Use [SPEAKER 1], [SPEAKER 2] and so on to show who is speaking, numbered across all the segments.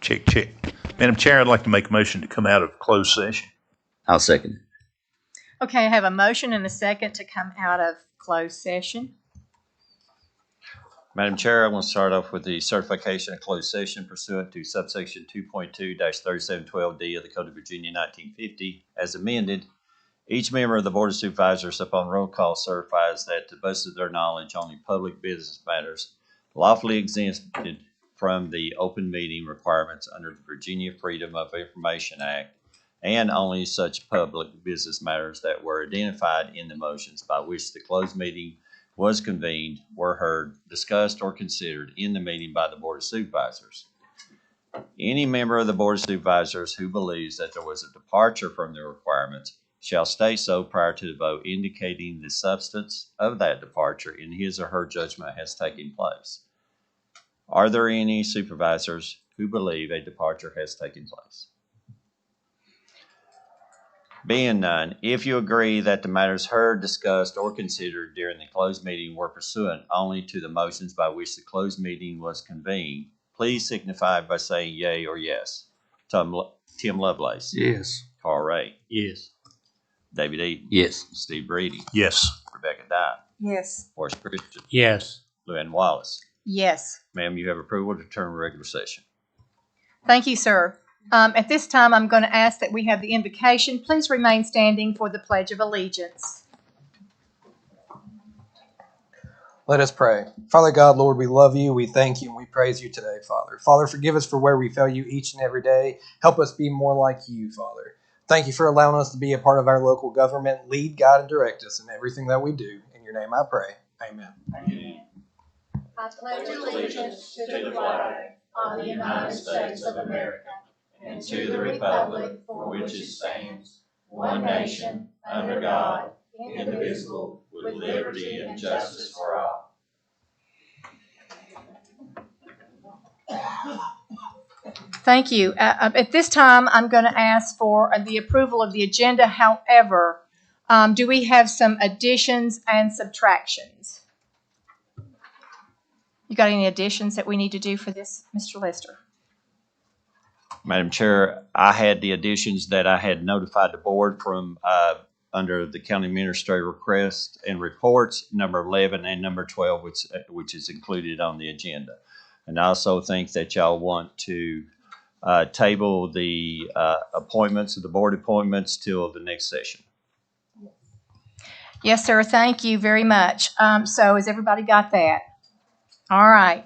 [SPEAKER 1] Check, check. Madam Chair, I'd like to make a motion to come out of closed session.
[SPEAKER 2] I'll second.
[SPEAKER 3] Okay, I have a motion and a second to come out of closed session.
[SPEAKER 4] Madam Chair, I want to start off with the certification of closed session pursuant to subsection 2.2-3712D of the Code of Virginia 1950 as amended. Each member of the Board of Supervisors upon roll call certifies that to the best of their knowledge, only public business matters lawfully exempted from the open meeting requirements under the Virginia Freedom of Information Act, and only such public business matters that were identified in the motions by which the closed meeting was convened, were heard, discussed, or considered in the meeting by the Board of Supervisors. Any member of the Board of Supervisors who believes that there was a departure from the requirements shall state so prior to the vote, indicating the substance of that departure in his or her judgment has taken place. Are there any supervisors who believe a departure has taken place? Being none, if you agree that the matters heard, discussed, or considered during the closed meeting were pursuant only to the motions by which the closed meeting was convened, please signify by saying yea or yes. Tim Lovelace.
[SPEAKER 2] Yes.
[SPEAKER 4] Carl Ray.
[SPEAKER 2] Yes.
[SPEAKER 4] David Eaton.
[SPEAKER 2] Yes.
[SPEAKER 4] Steve Breedy.
[SPEAKER 1] Yes.
[SPEAKER 4] Rebecca Dye.
[SPEAKER 3] Yes.
[SPEAKER 4] Horace Christian.
[SPEAKER 2] Yes.
[SPEAKER 4] Luann Wallace.
[SPEAKER 3] Yes.
[SPEAKER 4] Ma'am, you have approval to return to regular session.
[SPEAKER 3] Thank you, sir. At this time, I'm going to ask that we have the invocation. Please remain standing for the Pledge of Allegiance.
[SPEAKER 5] Let us pray. Father God, Lord, we love you, we thank you, and we praise you today, Father. Father, forgive us for where we fail you each and every day. Help us be more like you, Father. Thank you for allowing us to be a part of our local government. Lead, guide, and direct us in everything that we do. In your name I pray. Amen.
[SPEAKER 3] I pledge allegiance to the flag of the United States of America and to the republic for which it stands, one nation, under God, indivisible, with liberty and justice for all. Thank you. At this time, I'm going to ask for the approval of the agenda. However, do we have some additions and subtractions? You got any additions that we need to do for this, Mr. Lester?
[SPEAKER 4] Madam Chair, I had the additions that I had notified the board from under the county administrator request and reports, number 11 and number 12, which is included on the agenda. And I also think that y'all want to table the appointments of the board appointments till the next session.
[SPEAKER 3] Yes, sir. Thank you very much. So has everybody got that? All right.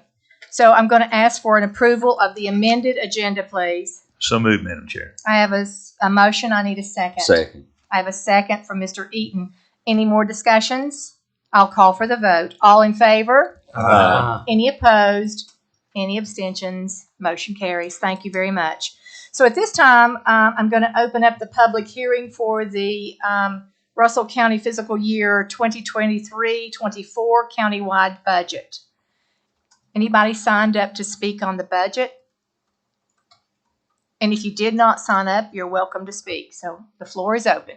[SPEAKER 3] So I'm going to ask for an approval of the amended agenda, please.
[SPEAKER 1] So moved, Madam Chair.
[SPEAKER 3] I have a motion. I need a second.
[SPEAKER 2] Second.
[SPEAKER 3] I have a second from Mr. Eaton. Any more discussions? I'll call for the vote. All in favor? Any opposed? Any abstentions? Motion carries. Thank you very much. So at this time, I'm going to open up the public hearing for the Russell County Fiscal Year 2023-24 countywide budget. Anybody signed up to speak on the budget? And if you did not sign up, you're welcome to speak. So the floor is open.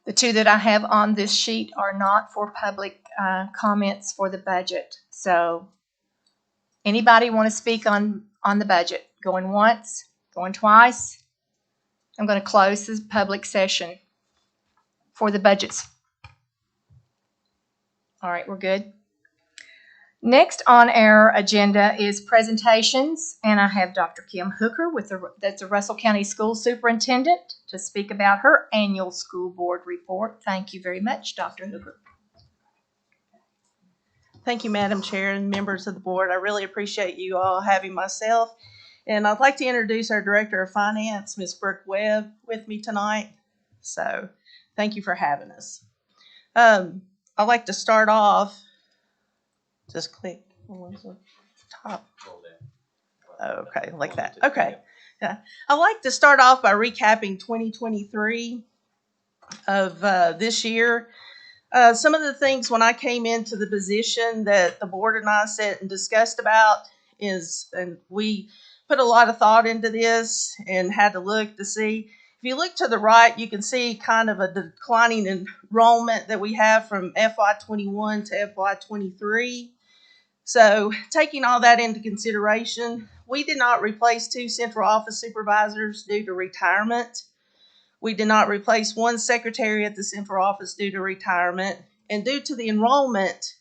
[SPEAKER 3] The two that I have on this sheet are not for public comments for the budget. So anybody want to speak on the budget? Going once? Going twice? I'm going to close this public session for the budgets. All right, we're good. Next on our agenda is presentations, and I have Dr. Kim Hooker, that's the Russell County School Superintendent, to speak about her annual school board report. Thank you very much, Dr. Hooker.
[SPEAKER 6] Thank you, Madam Chair and members of the board. I really appreciate you all having myself. And I'd like to introduce our Director of Finance, Ms. Brooke Webb, with me tonight. So thank you for having us. I'd like to start off, just click on the top. Okay, like that. Okay. Yeah. I'd like to start off by recapping 2023 of this year. Some of the things when I came into the position that the board and I sat and discussed about, and we put a lot of thought into this and had to look to see. If you look to the right, you can see kind of a declining enrollment that we have from FY21 to FY23. So taking all that into consideration, we did not replace 2 central office supervisors due to retirement. We did not replace 1 secretary at the central office due to retirement. And due to the enrollment,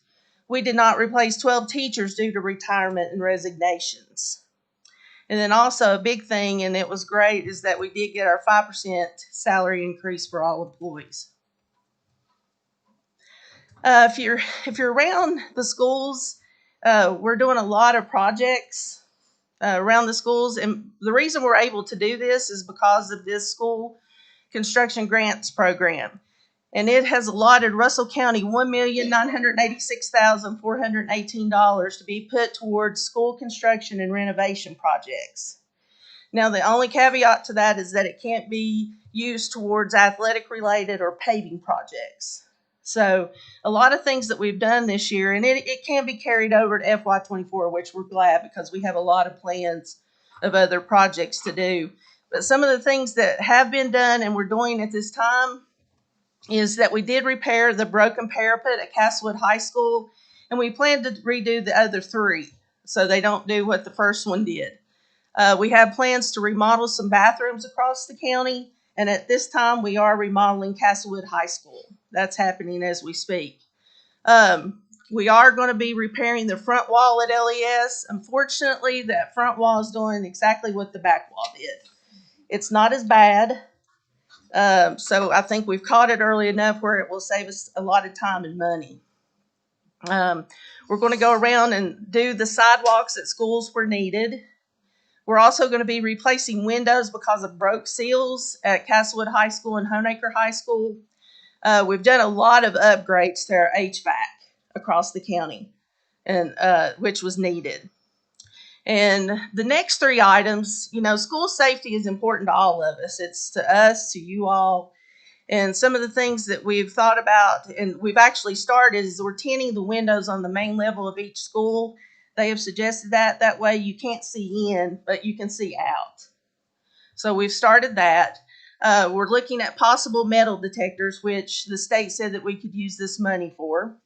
[SPEAKER 6] we did not replace 12 teachers due to retirement and resignations. And then also a big thing, and it was great, is that we did get our 5% salary increase for all employees. If you're around the schools, we're doing a lot of projects around the schools, and the reason we're able to do this is because of this school construction grants program. And it has allotted Russell County $1,986,418 to be put towards school construction and renovation projects. Now, the only caveat to that is that it can't be used towards athletic related or paving projects. So a lot of things that we've done this year, and it can be carried over to FY24, which we're glad because we have a lot of plans of other projects to do. But some of the things that have been done and we're doing at this time is that we did repair the broken parapet at Castlewood High School, and we plan to redo the other 3 so they don't do what the first one did. We have plans to remodel some bathrooms across the county, and at this time we are remodeling Castlewood High School. That's happening as we speak. We are going to be repairing the front wall at LES. Unfortunately, that front wall is doing exactly what the back wall did. It's not as bad. So I think we've caught it early enough where it will save us a lot of time and money. We're going to go around and do the sidewalks at schools where needed. We're also going to be replacing windows because of broke seals at Castlewood High School and Honaker High School. We've done a lot of upgrades to our HVAC across the county, and which was needed. And the next 3 items, school safety is important to all of us. It's to us, to you all. And some of the things that we've thought about and we've actually started is we're tinting the windows on the main level of each school. They have suggested that. That way you can't see in, but you can see out. So we've started that. We're looking at possible metal detectors, which the state said that we could use this money for.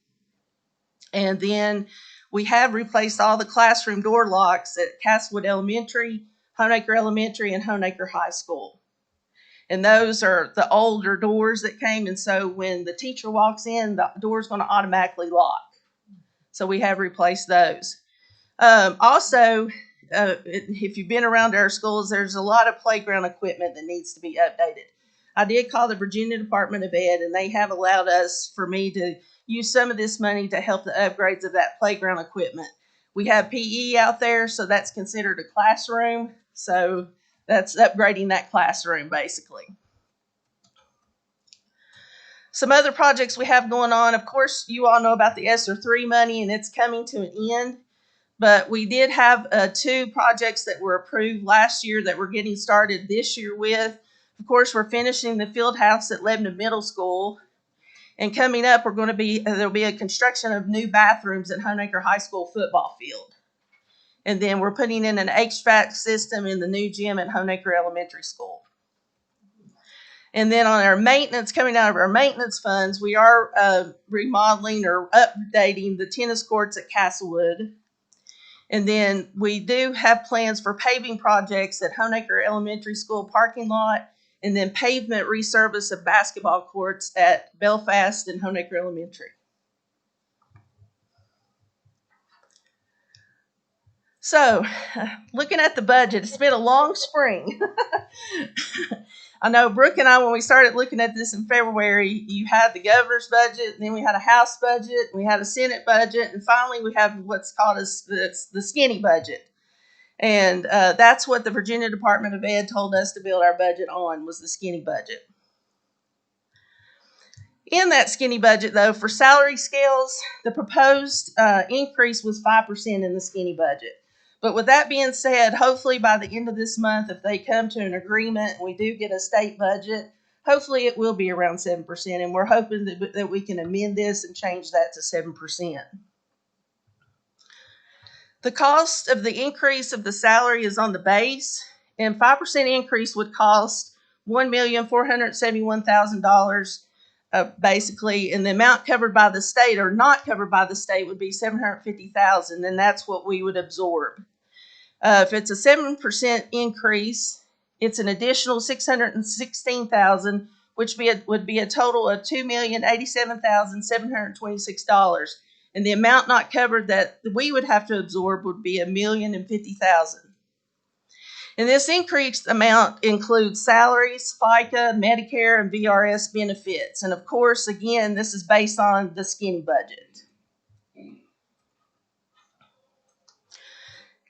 [SPEAKER 6] And then we have replaced all the classroom door locks at Castlewood Elementary, Honaker Elementary, and Honaker High School. And those are the older doors that came, and so when the teacher walks in, the door's going to automatically lock. So we have replaced those. Also, if you've been around our schools, there's a lot of playground equipment that needs to be updated. I did call the Virginia Department of Ed, and they have allowed for me to use some of this money to help the upgrades of that playground equipment. We have PE out there, so that's considered a classroom. So that's upgrading that classroom, basically. Some other projects we have going on. Of course, you all know about the ESSER 3 money, and it's coming to an end. But we did have 2 projects that were approved last year that we're getting started this year with. Of course, we're finishing the field house at Lebanon Middle School. And coming up, there'll be a construction of new bathrooms at Honaker High School football field. And then we're putting in an HVAC system in the new gym at Honaker Elementary School. And then on our maintenance, coming out of our maintenance funds, we are remodeling or updating the tennis courts at Castlewood. And then we do have plans for paving projects at Honaker Elementary School parking lot, and then pavement resurface of basketball courts at Belfast and Honaker Elementary. So, looking at the budget, it's been a long spring. I know Brooke and I, when we started looking at this in February, you had the governor's budget, and then we had a House budget, we had a Senate budget, and finally we have what's called the skinny budget. And that's what the Virginia Department of Ed told us to build our budget on, was the skinny budget. In that skinny budget, though, for salary scales, the proposed increase was 5% in the skinny budget. But with that being said, hopefully by the end of this month, if they come to an agreement and we do get a state budget, hopefully it will be around 7%. And we're hoping that we can amend this and change that to 7%. The cost of the increase of the salary is on the base, and 5% increase would cost $1,471,000 basically, and the amount covered by the state or not covered by the state would be $750,000, and that's what we would absorb. If it's a 7% increase, it's an additional $616,000, which would be a total of $2,087,726. And the amount not covered that we would have to absorb would be $1,050,000. And this increased amount includes salaries, FICA, Medicare, and VRS benefits. And of course, again, this is based on the skinny budget.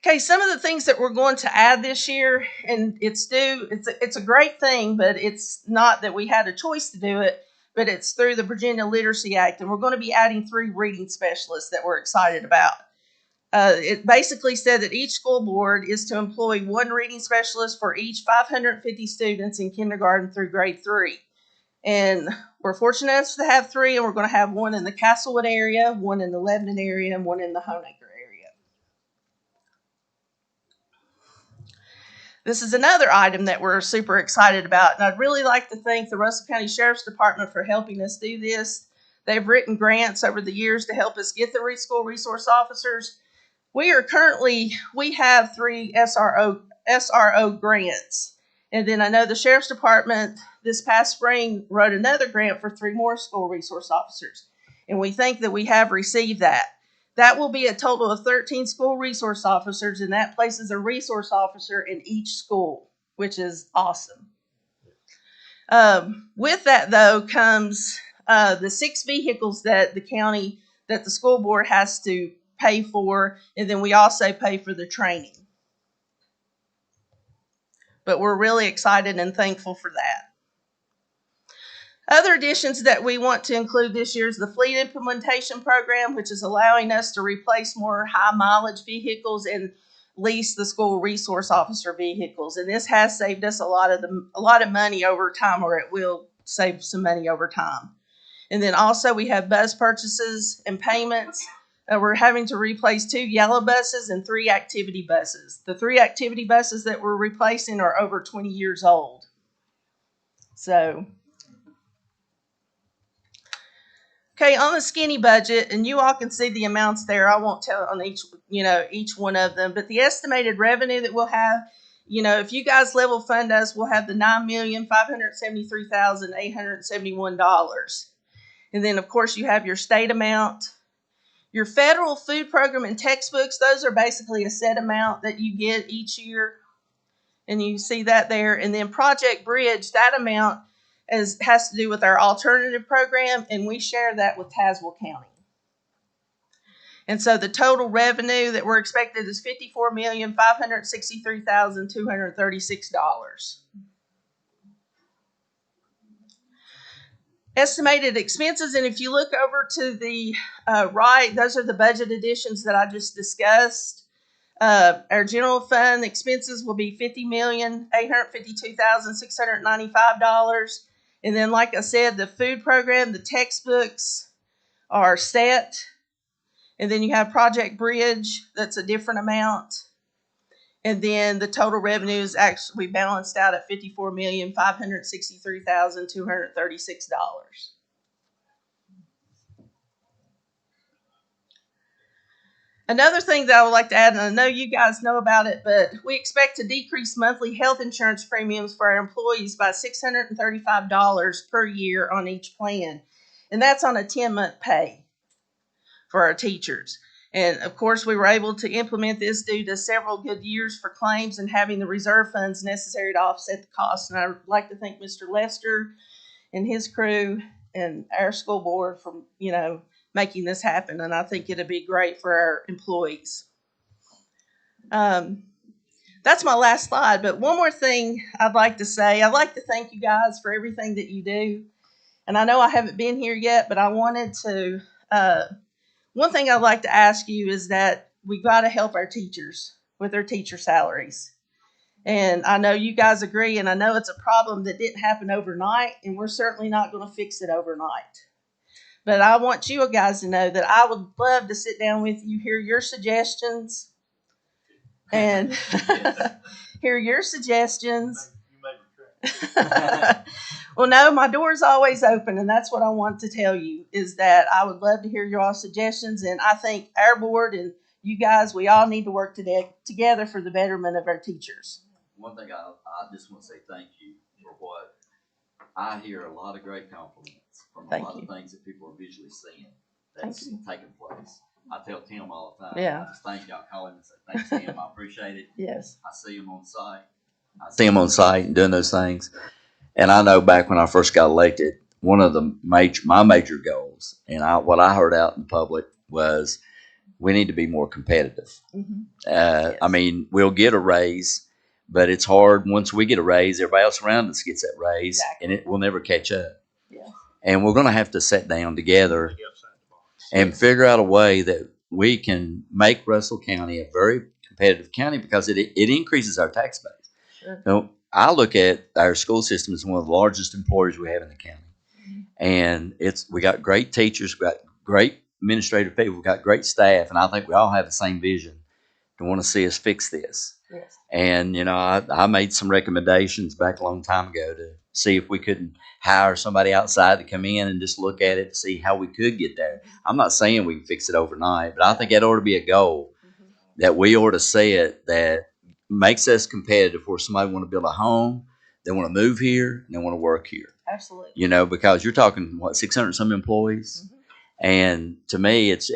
[SPEAKER 6] Okay, some of the things that we're going to add this year, and it's a great thing, but it's not that we had a choice to do it, but it's through the Virginia Literacy Act, and we're going to be adding 3 reading specialists that we're excited about. It basically said that each school board is to employ 1 reading specialist for each 550 students in kindergarten through grade 3. And we're fortunate enough to have 3, and we're going to have 1 in the Castlewood area, 1 in the Lebanon area, and 1 in the Honaker area. This is another item that we're super excited about, and I'd really like to thank the Russell County Sheriff's Department for helping us do this. They've written grants over the years to help us get the school resource officers. We have 3 SRO grants, and then I know the Sheriff's Department this past spring wrote another grant for 3 more school resource officers, and we think that we have received that. That will be a total of 13 school resource officers, and that places a resource officer in each school, which is awesome. With that, though, comes the 6 vehicles that the school board has to pay for, and then we also pay for the training. But we're really excited and thankful for that. Other additions that we want to include this year is the fleet implementation program, which is allowing us to replace more high mileage vehicles and lease the school resource officer vehicles. And this has saved us a lot of money over time, or it will save some money over time. And then also we have bus purchases and payments. We're having to replace 2 yellow buses and 3 activity buses. The 3 activity buses that we're replacing are over 20 years old. So, okay, on the skinny budget, and you all can see the amounts there. I won't tell on each one of them, but the estimated revenue that we'll have, if you guys level fund us, we'll have the $9,573,871. And then, of course, you have your state amount. Your federal food program and textbooks, those are basically a set amount that you get each year. And you see that there. And then Project Bridge, that amount has to do with our alternative program, and we share that with Tazewell County. And so the total revenue that we're expected is $54,563,236. Estimated expenses, and if you look over to the right, those are the budget additions that I just discussed. Our general fund expenses will be $50,852,695. And then, like I said, the food program, the textbooks are set. And then you have Project Bridge, that's a different amount. And then the total revenue is actually balanced out at $54,563,236. Another thing that I would like to add, and I know you guys know about it, but we expect to decrease monthly health insurance premiums for our employees by $635 per year on each plan. And that's on a 10-month pay for our teachers. And of course, we were able to implement this due to several good years for claims and having the reserve funds necessary to offset the costs. And I would like to thank Mr. Lester and his crew and our school board for, making this happen. And I think it'll be great for our employees. That's my last slide. But one more thing I'd like to say. I'd like to thank you guys for everything that you do. And I know I haven't been here yet, but I wanted to, one thing I'd like to ask you is that we've got to help our teachers with their teacher salaries. And I know you guys agree, and I know it's a problem that didn't happen overnight, and we're certainly not going to fix it overnight. But I want you guys to know that I would love to sit down with you, hear your suggestions, and hear your suggestions. Well, no, my door's always open, and that's what I want to tell you is that I would love to hear your all suggestions, and I think our board and you guys, we all need to work together for the betterment of our teachers.
[SPEAKER 2] One thing I just want to say thank you for what I hear a lot of great compliments from a lot of things that people are visually seeing that's taking place. I tell Tim all the time.
[SPEAKER 6] Yeah.
[SPEAKER 2] I just thank y'all, call him and say thanks, Tim. I appreciate it.
[SPEAKER 6] Yes.
[SPEAKER 2] I see him on site. I see him on site and doing those things. And I know back when I first got elected, one of my major goals, and what I heard out in public was we need to be more competitive.
[SPEAKER 6] Mm-hmm.
[SPEAKER 2] Yes. I mean, we'll get a raise, but it's hard once we get a raise, everybody else around us gets that raise, and it will never catch up.
[SPEAKER 6] Yeah.
[SPEAKER 2] And we're going to have to sit down together and figure out a way that we can make Russell County a very competitive county because it increases our tax base.
[SPEAKER 6] Sure.
[SPEAKER 2] So I look at our school system as one of the largest employers we have in the county. Mm-hmm. And we got great teachers, we got great administrative people, we've got great staff, and I think we all have the same vision to want to see us fix this.
[SPEAKER 6] Yes.
[SPEAKER 2] And, I made some recommendations back a long time ago to see if we couldn't hire somebody outside to come in and just look at it to see how we could get there. I'm not saying we can fix it overnight, but I think that ought to be a goal that we ought to set that makes us competitive where somebody want to build a home, they want to move here, and they want to work here.
[SPEAKER 6] Absolutely.
[SPEAKER 2] Because you're talking, 600 some employees? Mm-hmm. And to me, it's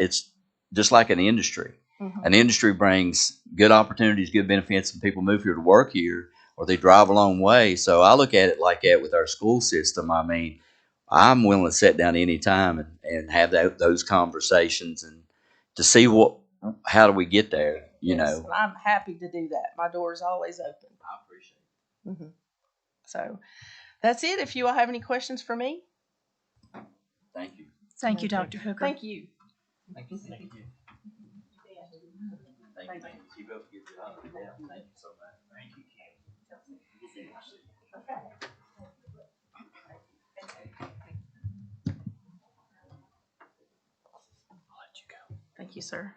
[SPEAKER 2] just like an industry. Mm-hmm. An industry brings good opportunities, good benefits, and people move here to work here, or they drive a long way. So I look at it like that with our school system. I mean, I'm willing to sit down any time and have those conversations and to see how do we get there, you know.
[SPEAKER 6] I'm happy to do that. My door is always open.
[SPEAKER 2] I appreciate it.
[SPEAKER 6] Mm-hmm. So that's it. If you all have any questions for me.
[SPEAKER 2] Thank you.
[SPEAKER 3] Thank you, Dr. Hooker.
[SPEAKER 6] Thank you.
[SPEAKER 2] Thank you. Thank you. Thank you. Keep up your job. Yeah, thank you so much. Thank you,
[SPEAKER 6] I'll let you go. Thank you, sir.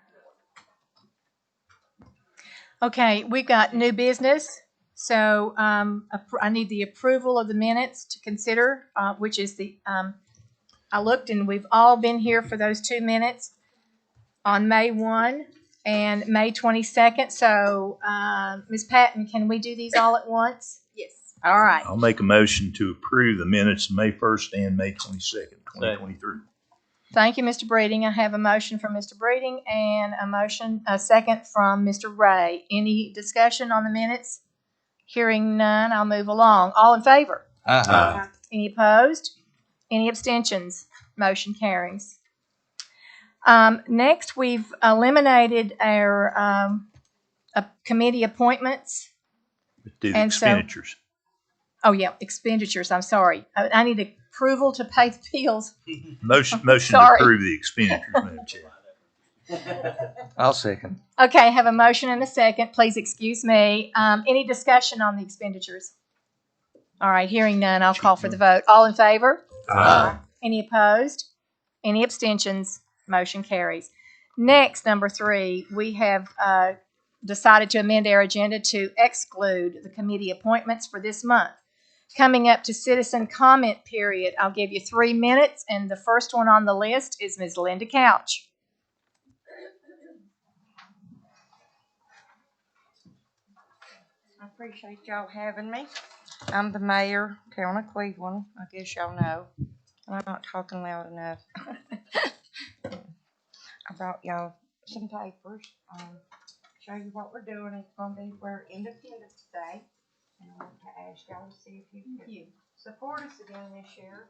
[SPEAKER 3] Okay, we've got new business. So I need the approval of the minutes to consider, which is I looked and we've all been here for those 2 minutes on May 1 and May 22nd. So, Ms. Patton, can we do these all at once?
[SPEAKER 6] Yes.
[SPEAKER 3] All right.
[SPEAKER 1] I'll make a motion to approve the minutes of May 1st and May 22nd, 2023.
[SPEAKER 3] Thank you, Mr. Breeding. I have a motion from Mr. Breeding and a second from Mr. Ray. Any discussion on the minutes? Hearing none, I'll move along. All in favor?
[SPEAKER 5] Aye.
[SPEAKER 3] Any opposed? Any abstentions? Motion carries. Next, we've eliminated our committee appointments.
[SPEAKER 1] Do the
[SPEAKER 3] And so-
[SPEAKER 1] expenditures.
[SPEAKER 3] Expenditures. I'm sorry. I need approval to pay the bills.
[SPEAKER 1] Motion
[SPEAKER 3] Sorry.
[SPEAKER 1] to approve the expenditures, Madam Chair.
[SPEAKER 5] I'll second.
[SPEAKER 3] Okay, I have a motion and a second. Please excuse me. Any discussion on the expenditures? All right, hearing none, I'll call for the vote. All in favor?
[SPEAKER 1] Aye.
[SPEAKER 3] Any opposed? Any abstentions? Motion carries. Next, number 3, we have decided to amend our agenda to exclude the committee appointments for this month. Coming up to citizen comment period, I'll give you 3 minutes, and the first one on the list is Ms. Linda Couch.
[SPEAKER 7] I appreciate y'all having me. I'm the mayor, Town of Cleveland. I guess y'all know. And I'm not talking loud enough. I brought y'all some papers. Show you what we're doing. It's going to be for Independence Day. And I want to ask y'all to see if you can support us again this year.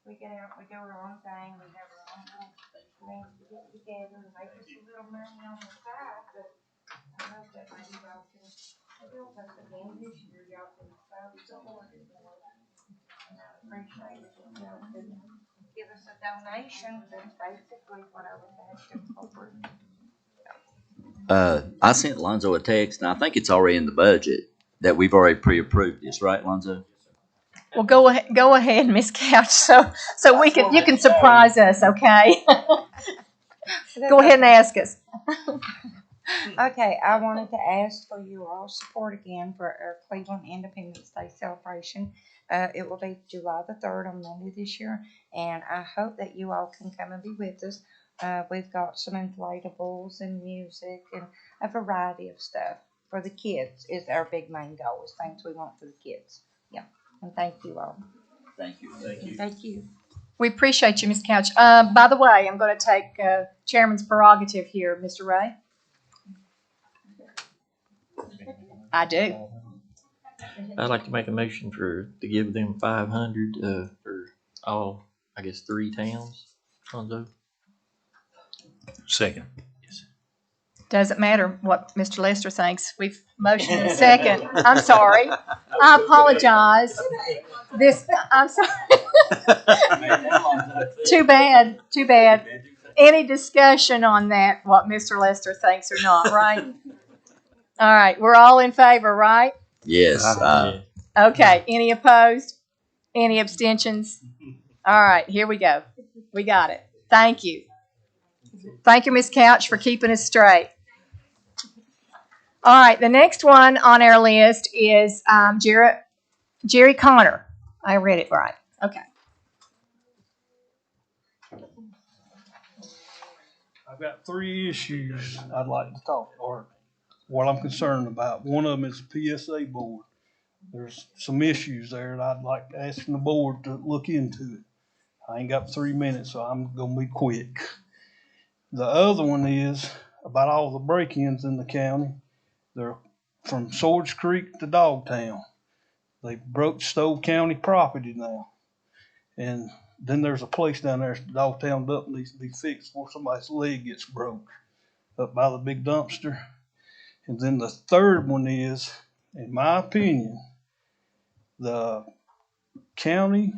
[SPEAKER 7] We get out, we do our own thing. We have our own little things to get together and make us a little money on the side. But I hope that maybe y'all can help us again this year. Y'all can support us. And I appreciate it. Y'all can give us a donation. That's basically what I was asking for.
[SPEAKER 2] I sent Lonzo a text, and I think it's already in the budget that we've already pre-approved this, right, Lonzo?
[SPEAKER 3] Well, go ahead, Miss Couch, so you can surprise us, okay? Go ahead and ask us.
[SPEAKER 7] Okay, I wanted to ask for your all support again for our Cleveland Independence Day celebration. It will be July the 3rd on Monday this year, and I hope that you all can come and be with us. We've got some inflatables and music and a variety of stuff for the kids is our big main goal, is things we want for the kids. Yeah, and thank you all.
[SPEAKER 2] Thank you. Thank you.
[SPEAKER 7] Thank you.
[SPEAKER 3] We appreciate you, Ms. Couch. By the way, I'm going to take Chairman's prerogative here, Mr. Ray. I do.
[SPEAKER 8] I'd like to make a motion to give them 500 for all, I guess, 3 towns. Conzo.
[SPEAKER 1] Second.
[SPEAKER 3] Doesn't matter what Mr. Lester thinks. We've motioned in a second. I'm sorry. I apologize. I'm sorry. Too bad. Too bad. Any discussion on that, what Mr. Lester thinks or not, right? All right. We're all in favor, right?
[SPEAKER 2] Yes.
[SPEAKER 3] Okay. Any opposed? Any abstentions? All right. Here we go. We got it. Thank you. Thank you, Ms. Couch, for keeping us straight. All right. The next one on our list is Jerry Connor. I read it right. Okay.
[SPEAKER 9] I've got 3 issues I'd like to talk, or what I'm concerned about. One of them is the PSA board. There's some issues there that I'd like to ask the board to look into it. I ain't got 3 minutes, so I'm gonna be quick. The other one is about all the break-ins in the county. They're from Swords Creek to Dogtown. They stole county property now. And then there's a place down there, Dogtown Dump needs to be fixed before somebody's leg gets broke up by the big dumpster. And then the third one is, in my opinion, the county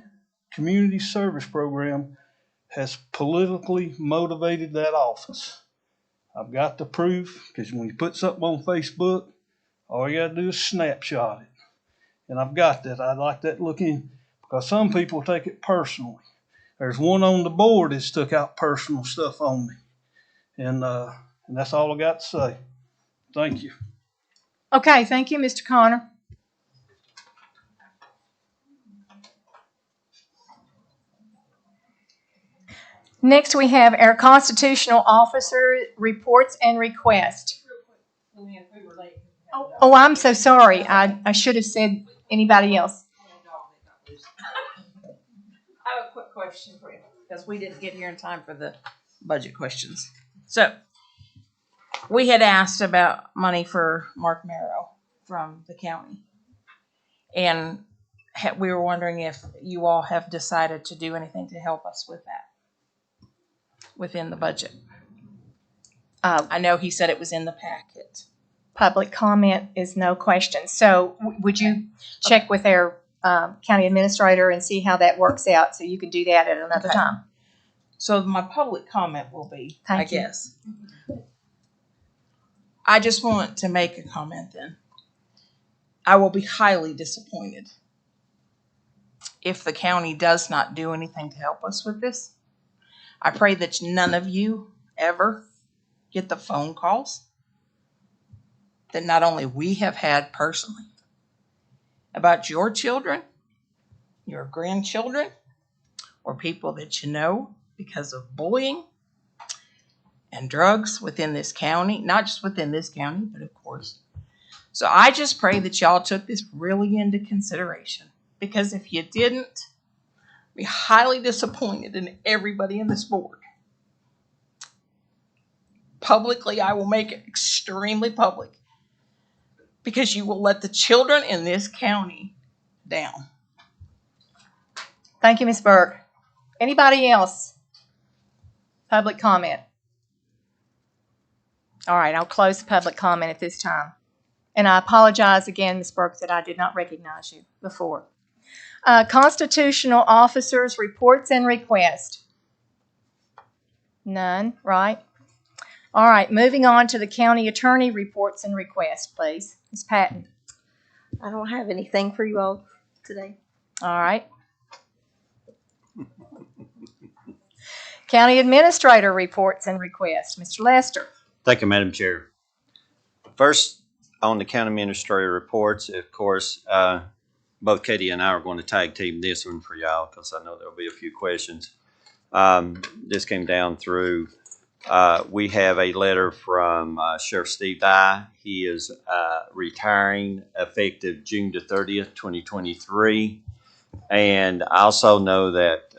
[SPEAKER 9] community service program has politically motivated that office. I've got the proof, because when you put something on Facebook, all you got to do is snapshot it. And I've got that. I'd like that looking, because some people take it personally. There's one on the board that's took out personal stuff on me. And that's all I got to say. Thank you.
[SPEAKER 3] Okay. Thank you, Mr. Connor. Next, we have our constitutional officer reports and requests. Oh, I'm so sorry. I should have said anybody else.
[SPEAKER 6] I have a quick question for you, because we didn't get here in time for the budget questions. So, we had asked about money for Mark Merrow from the county. And we were wondering if you all have decided to do anything to help us with that within the budget. I know he said it was in the packet.
[SPEAKER 3] Public comment is no question. So would you check with our county administrator and see how that works out, so you can do that at another time?
[SPEAKER 6] So my public comment will be,
[SPEAKER 3] Thank you.
[SPEAKER 6] guess. I just want to make a comment then. I will be highly disappointed if the county does not do anything to help us with this. I pray that none of you ever get the phone calls that not only we have had personally about your children, your grandchildren, or people that you know because of bullying and drugs within this county, not just within this county, but of course. So I just pray that y'all took this really into consideration, because if you didn't, I'd be highly disappointed in everybody in this board. Publicly, I will make it extremely public, because you will let the children in this county down.
[SPEAKER 3] Thank you, Ms. Burke. Anybody else? Public comment. All right, I'll close the public comment at this time. And I apologize again, Ms. Burke, that I did not recognize you before. Constitutional officers, reports and requests. None, right? All right, moving on to the county attorney reports and requests, please. Ms. Patton.
[SPEAKER 10] I don't have anything for you all today.
[SPEAKER 3] All right. County administrator reports and requests. Mr. Lester.
[SPEAKER 4] Thank you, Madam Chair. First, on the county administrator reports, of course, both Katie and I are going to tag team this one for y'all because I know there'll be a few questions. This came down through, we have a letter from Sheriff Steve Dye. He is retiring effective June the 30th, 2023. And I also know that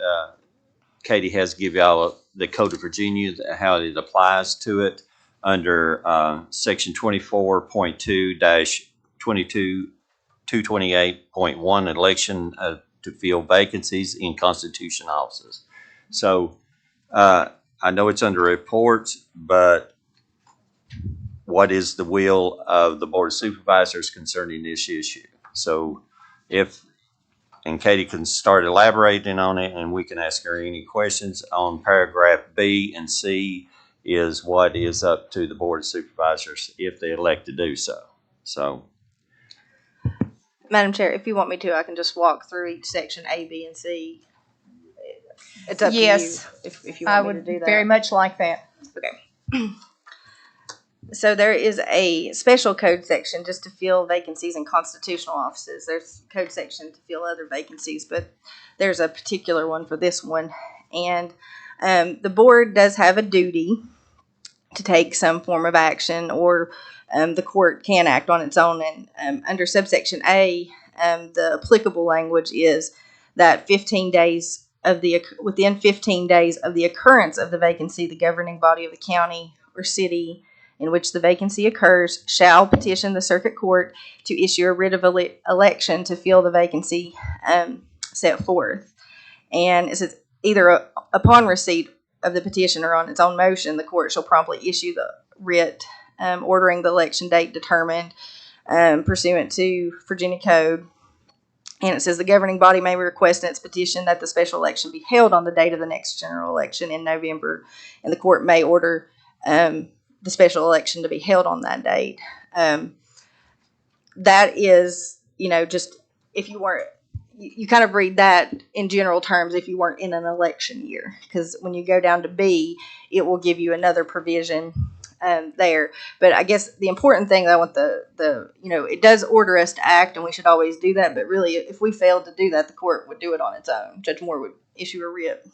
[SPEAKER 4] Katie has given y'all the Code of Virginia, how it applies to it under Section 24.2-228.1, election to fill vacancies in constitution offices. So I know it's under reports, but what is the will of the Board of Supervisors concerning this issue? So and Katie can start elaborating on it, and we can ask her any questions on paragraph B and C is what is up to the Board of Supervisors if they elect to do so. So,
[SPEAKER 10] Madam Chair, if you want me to, I can just walk through each section A, B, and C. It's up
[SPEAKER 3] Yes.
[SPEAKER 10] to you if you
[SPEAKER 3] I
[SPEAKER 10] want me to
[SPEAKER 3] would
[SPEAKER 10] do that.
[SPEAKER 3] very much like that.
[SPEAKER 10] Okay. So there is a special code section just to fill vacancies in constitutional offices. There's a code section to fill other vacancies, but there's a particular one for this one. And the board does have a duty to take some form of action, or the court can act on its own. And under subsection A, the applicable language is that within 15 days of the occurrence of the vacancy, the governing body of the county or city in which the vacancy occurs shall petition the circuit court to issue a writ of election to fill the vacancy set forth. And it says either upon receipt of the petition or on its own motion, the court shall promptly issue the writ ordering the election date determined pursuant to Virginia Code. And it says the governing body may request in its petition that the special election be held on the date of the next general election in November, and the court may order the special election to be held on that date. That is, just if you weren't, you kind of read that in general terms if you weren't in an election year, because when you go down to B, it will give you another provision there. But I guess the important thing that I want it does order us to act, and we should always do that. But really, if we failed to do that, the court would do it on its own. Judge Moore would issue a writ.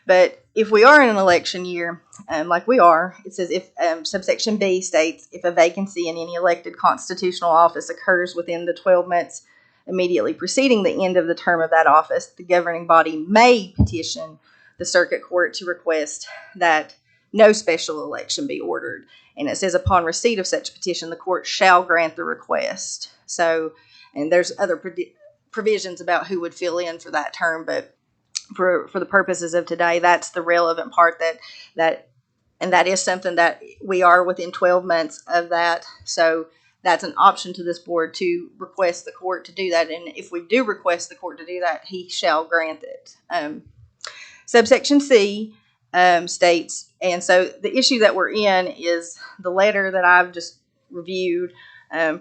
[SPEAKER 10] But if we are in an election year, like we are, it says if subsection B states if a vacancy in any elected constitutional office occurs within the 12 months immediately preceding the end of the term of that office, the governing body may petition the circuit court to request that no special election be ordered. And it says upon receipt of such petition, the court shall grant the request. So, and there's other provisions about who would fill in for that term, but for the purposes of today, that's the relevant part that is something that we are within 12 months of that. So that's an option to this board to request the court to do that. And if we do request the court to do that, he shall grant it. Subsection C states, and so the issue that we're in is the letter that I've just reviewed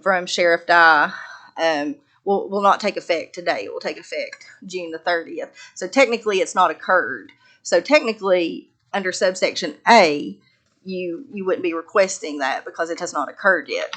[SPEAKER 10] from Sheriff Dye will not take effect today. It will take effect June the 30th. So technically it's not occurred. So technically under subsection A, you wouldn't be requesting that because it has not occurred yet.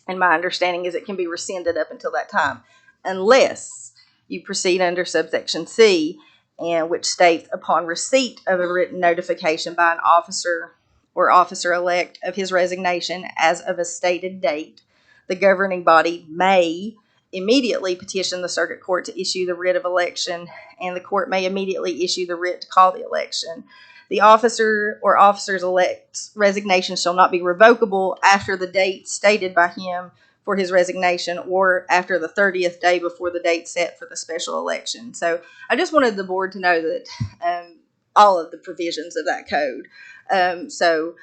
[SPEAKER 10] And my understanding is it can be rescinded up until that time, unless you proceed under subsection C, and which states upon receipt of a written notification by an officer or officer-elect of his resignation as of a stated date, the governing body may immediately petition the circuit court to issue the writ of election, and the court may immediately issue the writ to call the election. The officer or officers-elect's resignation shall not be revocable after the date stated by him for his resignation or after the 30th day before the date set for the special election. So I just wanted the board to know that all of the provisions of that code. So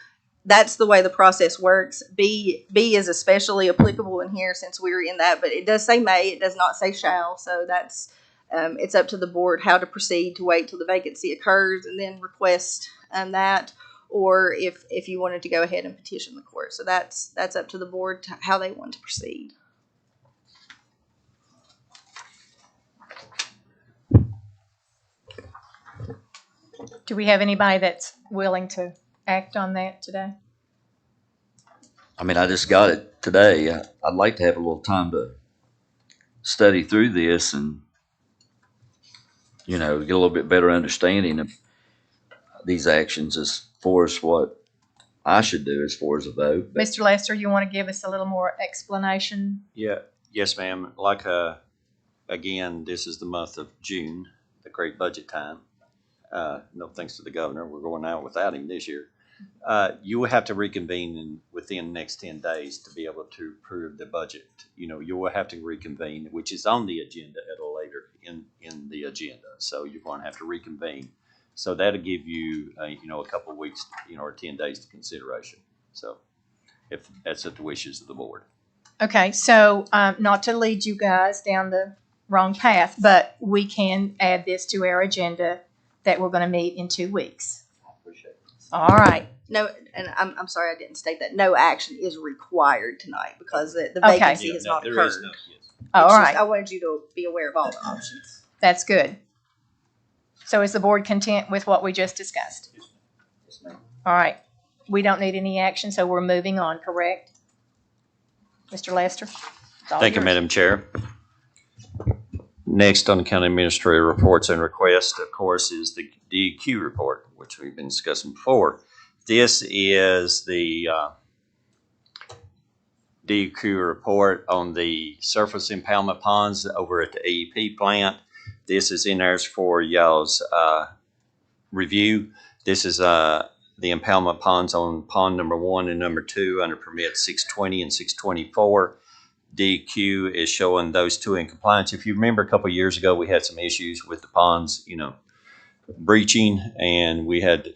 [SPEAKER 10] that's the way the process works. B is especially applicable in here since we're in that, but it does say may, it does not say shall. So that's it's up to the board how to proceed, to wait till the vacancy occurs and then request that, or if you wanted to go ahead and petition the court. So that's up to the board to how they want to proceed.
[SPEAKER 3] Do we have anybody that's willing to act on that today?
[SPEAKER 2] I mean, I just got it today. I'd like to have a little time to study through this and, get a little bit better understanding of these actions as far as what I should do as far as a vote. But
[SPEAKER 3] Mr. Lester, you want to give us a little more explanation?
[SPEAKER 4] Yeah, yes, ma'am. Again, this is the month of June, the great budget time. No thanks to the governor, we're going out without him this year. You will have to reconvene within the next 10 days to be able to approve the budget. You will have to reconvene, which is on the agenda at a later in the agenda. So you're going to have to reconvene. So that'll give you, a couple of weeks, or 10 days to consideration. So if that's at the wishes of the board.
[SPEAKER 3] Okay, so not to lead you guys down the wrong path, but we can add this to our agenda that we're going to meet in 2 weeks.
[SPEAKER 2] I appreciate it.
[SPEAKER 3] All right.
[SPEAKER 10] No, and I'm sorry I didn't state that. No action is required tonight because the
[SPEAKER 3] Okay.
[SPEAKER 10] vacancy has not
[SPEAKER 4] There
[SPEAKER 10] occurred.
[SPEAKER 4] is no, yes.
[SPEAKER 3] All
[SPEAKER 10] It's just-
[SPEAKER 3] right.
[SPEAKER 10] I wanted you to be aware of all the options.
[SPEAKER 3] That's good. So is the board content with what we just discussed?
[SPEAKER 2] Yes, ma'am.
[SPEAKER 3] All right. We don't need any action, so we're moving on, correct? Mr. Lester? It's all
[SPEAKER 4] Thank you,
[SPEAKER 3] yours.
[SPEAKER 4] Madam Chair. Next on the county administrator reports and requests, of course, is the DEQ report, which we've been discussing before. This is the DEQ report on the surface impoundment ponds over at the AEP plant. This is in there for y'all's review. This is the impoundment ponds on pond number 1 and number 2 under permit 620 and 624. DEQ is showing those two in compliance. If you remember a couple of years ago, we had some issues with the ponds, breaching, and we had,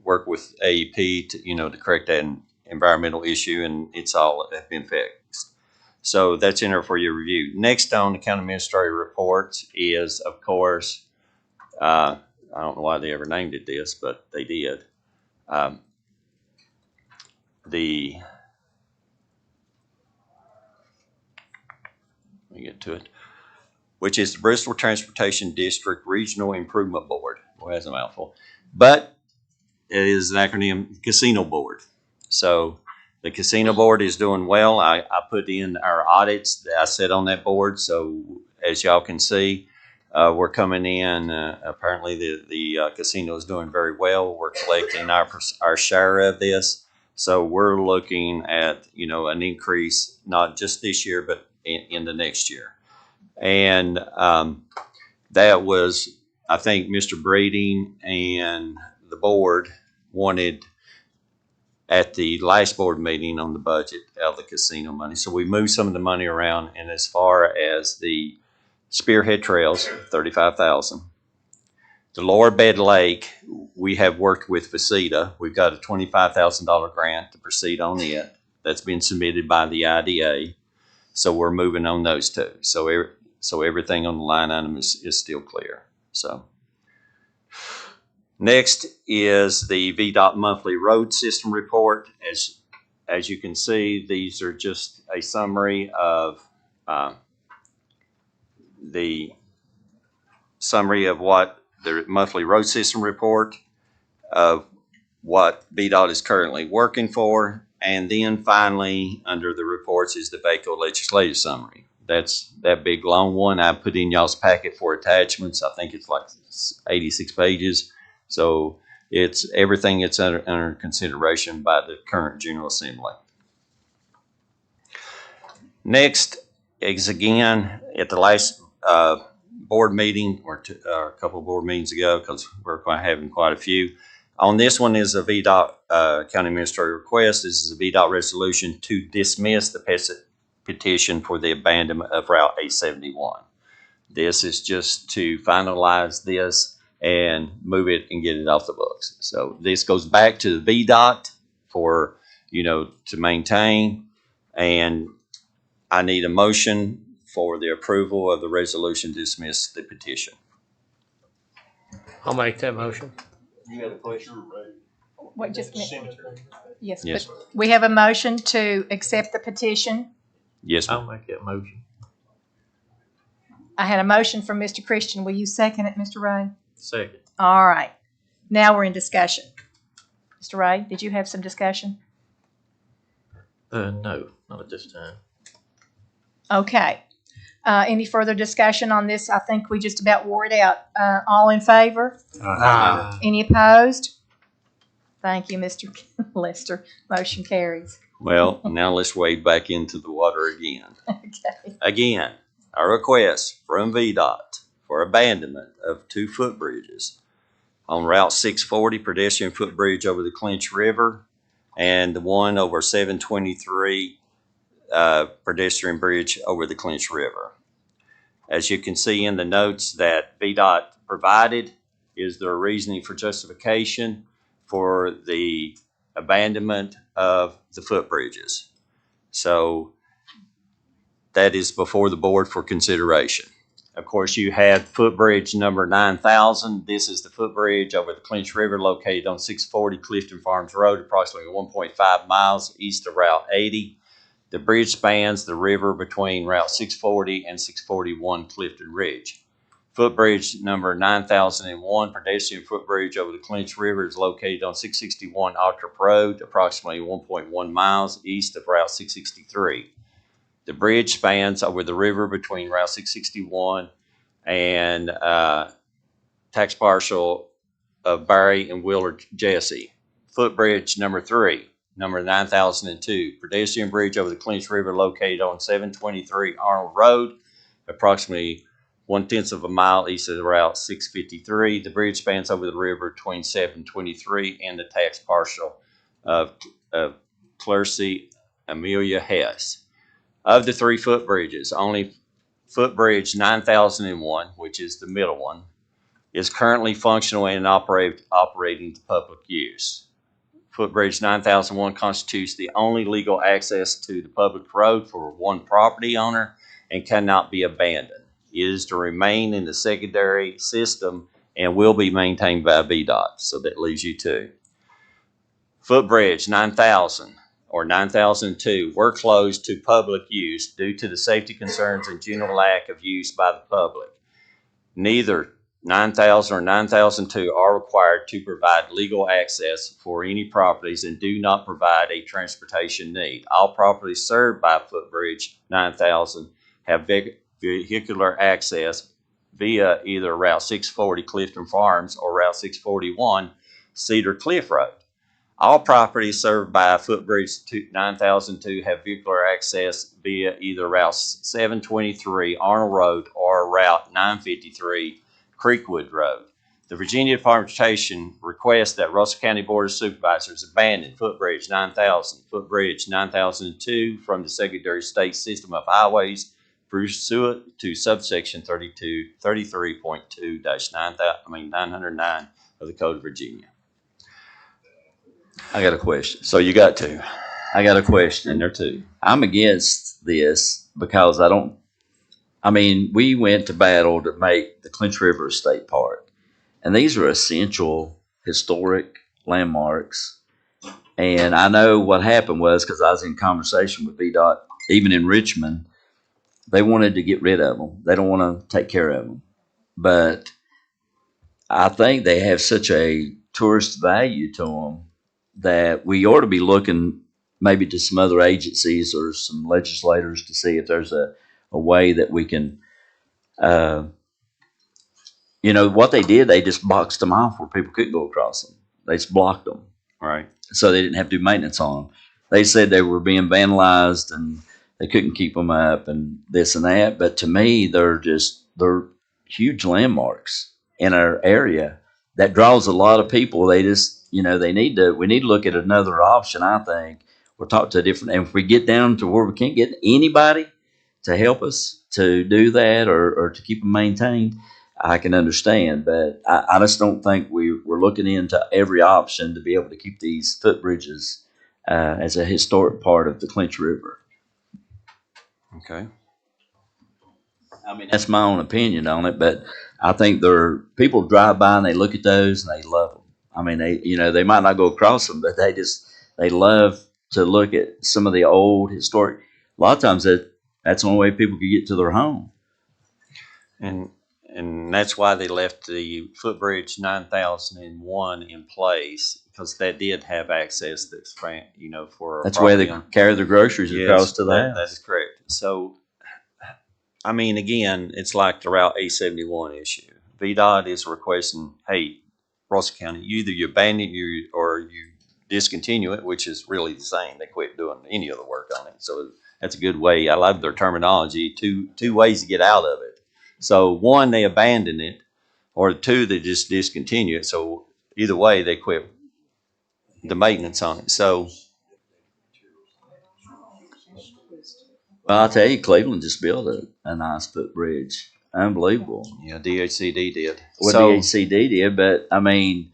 [SPEAKER 4] work with AEP to, to correct that environmental issue, and it's all been fixed. So that's in there for your review. Next on the county administrator reports is, of course, I don't know why they ever named it this, but they did. Let me get to it, which is the Bristol Transportation District Regional Improvement Board. Boy, that's a mouthful. But it is an acronym, Casino Board. So the Casino Board is doing well. I put in our audits that I set on that board. So as y'all can see, we're coming in. Apparently the casino is doing very well. We're collecting our share of this. So we're looking at, an increase, not just this year, but in the next year. And that was, I think, Mr. Breeding and the board wanted at the last board meeting on the budget out of the casino money. So we moved some of the money around. And as far as the Spearhead Trails, $35,000. The Lower Bed Lake, we have worked with Faceta. We've got a $25,000 grant to proceed on it. That's been submitted by the IDA. So we're moving on those two. So everything on the line item is still clear. So next is the VDOT monthly road system report. As you can see, these are just a summary of what the monthly road system report of what VDOT is currently working for. And then finally, under the reports is the VACO legislative summary. That's that big long one I put in y'all's packet for attachments. I think it's like 86 pages. So it's everything that's under consideration by the current General Assembly. Next is, again, at the last board meeting or a couple of board meetings ago, because we're having quite a few. On this one is a VDOT county administrator request. This is a VDOT resolution to dismiss the petition for the abandonment of Route 871. This is just to finalize this and move it and get it off the books. So this goes back to the VDOT for, to maintain, and I need a motion for the approval of the resolution to dismiss the petition.
[SPEAKER 8] I'll make that motion.
[SPEAKER 2] You got a question?
[SPEAKER 3] Wait just a minute. Yes,
[SPEAKER 4] Yes.
[SPEAKER 3] but we have a motion to accept the petition.
[SPEAKER 4] Yes, ma'am.
[SPEAKER 8] I'll make that motion.
[SPEAKER 3] I had a motion from Mr. Christian. Will you second it, Mr. Ray?
[SPEAKER 8] Second.
[SPEAKER 3] All right. Now we're in discussion. Mr. Ray, did you have some discussion?
[SPEAKER 8] No, not at this time.
[SPEAKER 3] Okay. Any further discussion on this? I think we just about wore it out. All in favor? Any opposed? Thank you, Mr. Lester. Motion carries.
[SPEAKER 4] Well, now let's wade back into the water again.
[SPEAKER 3] Okay.
[SPEAKER 4] Again, a request from VDOT for abandonment of 2 footbridges on Route 640 pedestrian footbridge over the Clinch River and the one over 723 pedestrian bridge over the Clinch River. As you can see in the notes that VDOT provided is their reasoning for justification for the abandonment of the footbridges. So that is before the board for consideration. Of course, you have footbridge number 9000. This is the footbridge over the Clinch River located on 640 Clifton Farms Road, approximately 1.5 miles east of Route 80. The bridge spans the river between Route 640 and 641 Clifton Ridge. Footbridge number 9001, pedestrian footbridge over the Clinch River, is located on 661 Altrip Road, approximately 1.1 miles east of Route 663. The bridge spans over the river between Route 661 and tax parcel of Barry and Willard Jesse. Footbridge number 3, number 9002, pedestrian bridge over the Clinch River located on 723 Arnold Road, approximately 1/10 of a mile east of Route 653. The bridge spans over the river between 723 and the tax parcel of Clercy Amelia Hess. Of the 3 footbridges, only footbridge 9001, which is the middle one, is currently functional and operating to public use. Footbridge 9001 constitutes the only legal access to the public road for one property owner and cannot be abandoned. It is to remain in the secondary system and will be maintained by VDOT. So that leaves you 2. Footbridge 9000 or 9002 were closed to public use due to the safety concerns and general lack of use by the public. Neither 9000 or 9002 are required to provide legal access for any properties and do not provide a transportation need. All properties served by footbridge 9000 have vehicular access via either Route 640 Clifton Farms or Route 641 Cedar Cliff Road. All properties served by footbridge 9002 have vehicular access via either Route 723 Arnold Road or Route 953 Creekwood Road. The Virginia Department of Transportation requests that Russell County Board of Supervisors abandon footbridge 9000, footbridge 9002 from the secondary state system of highways pursuant to subsection 33.2-909 of the Code of Virginia. I got a question. So you got 2. I got a question in there too. I'm against this because we went to battle to make the Clinch River a state park. And these are essential historic landmarks. And I know what happened was, because I was in conversation with VDOT, even in Richmond, they wanted to get rid of them. They don't want to take care of them. But I think they have such a tourist value to them that we ought to be looking maybe to some other agencies or some legislators to see if there's a way that we can, what they did, they just boxed them off where people couldn't go across them. They just blocked them. Right. So they didn't have to do maintenance on them. They said they were being vandalized and they couldn't keep them up and this and that. But to me, they're huge landmarks in our area that draws a lot of people. They just, we need to look at another option, I think. We'll talk to and if we get down to where we can't get anybody to help us to do that or to keep them maintained, I can understand. But I just don't think we're looking into every option to be able to keep these footbridges as a historic part of the Clinch River. Okay. That's my own opinion on it, but I think people drive by and they look at those and they love them. They might not go across them, but they love to look at some of the old historic. A lot of times that's the only way people can get to their home. And and that's why they left the footbridge 9001 in place, because that did have access that's, for.
[SPEAKER 2] That's where they
[SPEAKER 4] property
[SPEAKER 2] carry their groceries
[SPEAKER 4] Yes,
[SPEAKER 2] across to the
[SPEAKER 4] that
[SPEAKER 2] house.
[SPEAKER 4] is correct. So, I mean, again, it's like the Route A71 issue. VDOT is requesting, hey, Russell County, either you abandon it or you discontinue it, which is really the same. They quit doing any other work on it. So that's a good way. I love their terminology. Two ways to get out of it. So one, they abandon it, or two, they just discontinue it. So either way, they quit the maintenance on it. So,
[SPEAKER 2] Well, I'll tell you, Cleveland just built a nice footbridge. Unbelievable.
[SPEAKER 4] yeah, DHCD did.
[SPEAKER 2] What
[SPEAKER 4] So,
[SPEAKER 2] DHCD did, but I mean,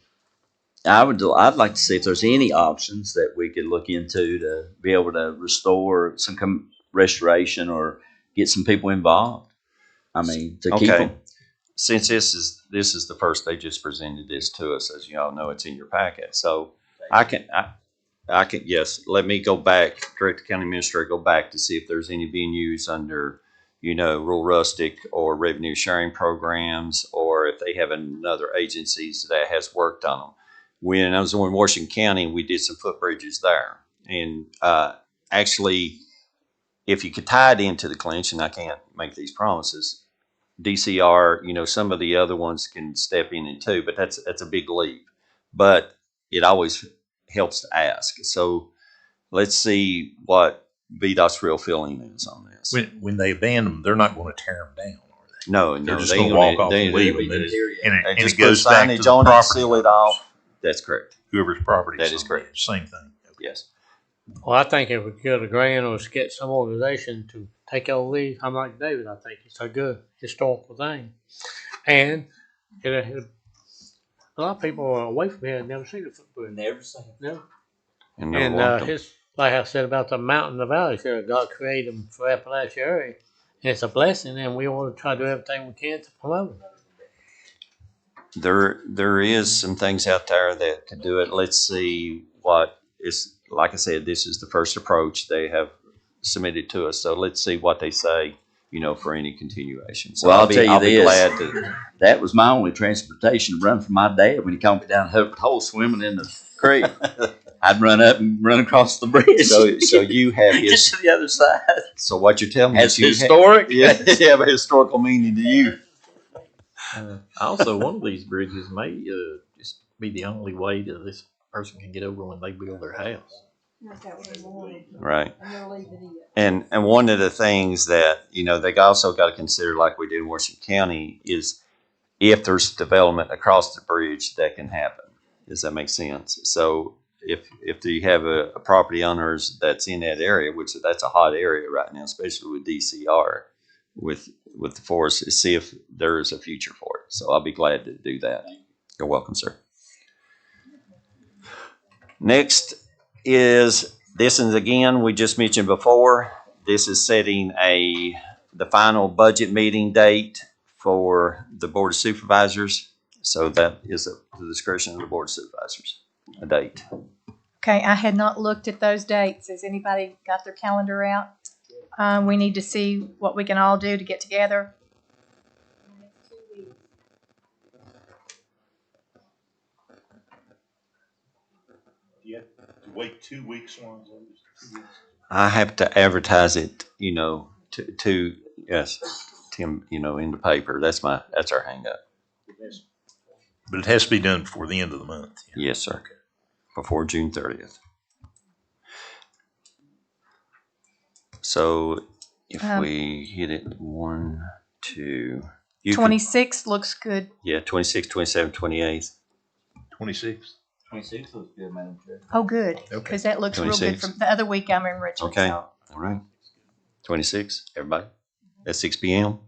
[SPEAKER 2] I'd like to see if there's any options that we could look into to be able to restore some restoration or get some people involved. I mean, to keep
[SPEAKER 4] okay.
[SPEAKER 2] them.
[SPEAKER 4] Since this is the first, they just presented this to us, as you all know, it's in your packet. So I can yes. Let me go back, direct the county administrator, go back to see if there's any venues under, rural rustic or revenue sharing programs, or if they have another agencies that has worked on them. When I was in Washington County, we did some footbridges there, and actually, if you could tie it into the clinch, and I can't make these promises. DCR, some of the other ones can step in it too, but that's a big leap. But it always helps to ask. So let's see what VDOT's real feeling is on this.
[SPEAKER 1] When they abandon them, they're not going to tear them down, are they?
[SPEAKER 4] No,
[SPEAKER 1] They're just
[SPEAKER 4] they
[SPEAKER 1] going
[SPEAKER 4] ain't
[SPEAKER 1] to walk off
[SPEAKER 4] they
[SPEAKER 1] and
[SPEAKER 4] ain't
[SPEAKER 1] leave
[SPEAKER 4] gonna
[SPEAKER 1] them.
[SPEAKER 4] do that.
[SPEAKER 1] And
[SPEAKER 4] Just
[SPEAKER 1] it
[SPEAKER 4] put
[SPEAKER 1] goes back to
[SPEAKER 4] signage
[SPEAKER 1] the
[SPEAKER 4] on it,
[SPEAKER 1] property.
[SPEAKER 4] seal it off. That's correct.
[SPEAKER 1] Whoever's property.
[SPEAKER 4] That is correct.
[SPEAKER 1] Same thing.
[SPEAKER 4] Yes.
[SPEAKER 11] Well, I think if we get a grant or get some organization to take over these, I'm like David, I think it's a good historical thing. And a lot of people are away from here and never seen the footbridge.
[SPEAKER 2] Never seen it.
[SPEAKER 11] No.
[SPEAKER 4] And
[SPEAKER 11] And like I said about the mountain, the valley, here, God created them for Appalachia area. And it's a blessing, and we want to try to do everything we can to promote it.
[SPEAKER 4] There is some things out there that could do it. Let's see what is. Like I said, this is the first approach they have submitted to us. So let's see what they say, for any continuation. So
[SPEAKER 2] Well, I'll tell you
[SPEAKER 4] I'll be
[SPEAKER 2] this.
[SPEAKER 4] glad to.
[SPEAKER 2] That was my only transportation to run from my dad when he called me down Hubbard Hole swimming in the creek. I'd run up and run across the bridge.
[SPEAKER 4] So you have
[SPEAKER 2] get
[SPEAKER 4] his.
[SPEAKER 2] to the other side.
[SPEAKER 4] So what you're telling me
[SPEAKER 2] As
[SPEAKER 4] is you
[SPEAKER 2] historic.
[SPEAKER 4] you have a historical meaning to you.
[SPEAKER 8] Also, one of these bridges may just be the only way that this person can get over when they build their house.
[SPEAKER 4] Right. And one of the things that, they also got to consider, like we did in Washington County, is if there's development across the bridge that can happen. Does that make sense? So if you have a property owners that's in that area, which that's a hot area right now, especially with DCR, with the forest, is see if there is a future for it. So I'll be glad to do that. You're welcome, sir. Next is this, and again, we just mentioned before, this is setting the final budget meeting date for the Board of Supervisors. So that is at the discretion of the Board of Supervisors, a date.
[SPEAKER 3] Okay, I had not looked at those dates. Has anybody got their calendar out? We need to see what we can all do to get together.
[SPEAKER 1] You have to wait 2 weeks on
[SPEAKER 4] I have to advertise it, to yes, Tim, in the paper. That's our hang up.
[SPEAKER 1] But it has to be done before the end of the month.
[SPEAKER 4] Yes, sir. Before June 30th. So if we hit it 1, 2,
[SPEAKER 3] 26 looks good.
[SPEAKER 4] Yeah, 26, 27, 28.
[SPEAKER 1] 26th.
[SPEAKER 2] 26 looks good, Madam Chair.
[SPEAKER 3] Oh, good, because that looks real good
[SPEAKER 4] 26.
[SPEAKER 3] from the other week I'm in Richmond.
[SPEAKER 4] Okay.
[SPEAKER 3] So.
[SPEAKER 4] All right. 26, everybody? At 6 p.m.?